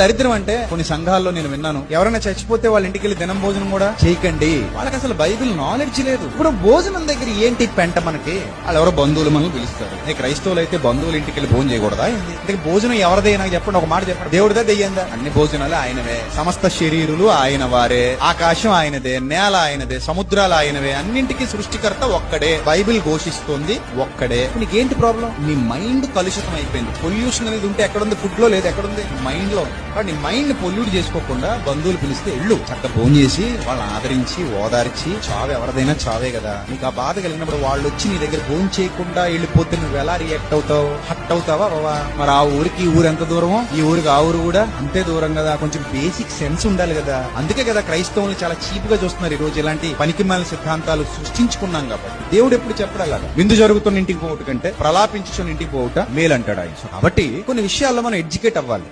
దరిద్రం అంటే కొన్ని సంఘాల్లో నేను విన్నాను, ఎవరైనా చచ్చిపోతే వాళ్ళ ఇంటికి వెళ్ళి దినం భోజనం కూడా చేయకండి. వాళ్ళకి అసలు బైబిల్ నాలెడ్జ్ లేదు. ఇప్పుడు భోజనం దగ్గర ఏంటి పెంట మనకి? వాళ్ళు ఎవరో బంధువులు మనల్ని పిలుస్తారు. క్రైస్తవులు అయితే బంధువుల ఇంటికి వెళ్ళి భోజనం చేయకూడదా? ఇంతకీ భోజనం ఎవరిదే నాకు చెప్పండి, ఒక మాట చెప్పండి. దేవుడిదా దెయ్యందా? అన్ని భోజనాలు ఆయనవే, సమస్త శరీరులు ఆయన వారే, ఆకాశం ఆయనదే, నేల ఆయనదే, సముద్రాలు ఆయనవే, అన్నింటికి సృష్టికర్త ఒక్కడే. బైబిల్ ఘోషిస్తోంది ఒక్కడే. నీకేంటి ప్రాబ్లం? నీ మైండ్ కలుషితం అయిపోయింది. పొల్యూషన్ అనేది ఉంటే ఎక్కడుంది? ఫుడ్ లో లేదు, ఎక్కడుంది? మైండ్ లో. నీ మైండ్ పొల్యూట్ చేసుకోకుండా బంధువులు పిలిస్తే ఇళ్ళు చక్కగా భోజనం చేసి వాళ్ళని ఆదరించి ఓదార్చి, చావు ఎవరిదైనా చావే కదా. నీకు ఆ బాధ కలిగినప్పుడు వాళ్ళు వచ్చి నీ దగ్గర భోజనం చేయకుండా వెళ్ళిపోతే నువ్వు ఎలా రియాక్ట్ అవుతావు? హట్ అవుతావా బావా? మరి ఆ ఊరికి ఈ ఊరు ఎంత దూరమో ఈ ఊరికి ఆ ఊరు కూడా అంతే దూరం కదా. కొంచెం బేసిక్ సెన్స్ ఉండాలి కదా. అందుకే కదా క్రైస్తవులు చాలా చీప్ గా చూస్తున్నారు ఈ రోజు. ఇలాంటి పనికిమాలిన సిద్ధాంతాలు సృష్టించుకున్నాం కాబట్టి. దేవుడు ఎప్పుడు చెప్పడాలి, విందు జరుగుతున్న ఇంటికి పోవుట కంటే ప్రలాపించుకున్న ఇంటికి పోవుట మేలంటాడు ఆయన. కాబట్టి కొన్ని విషయాల్లో మనం ఎడ్యుకేట్ అవ్వాలి.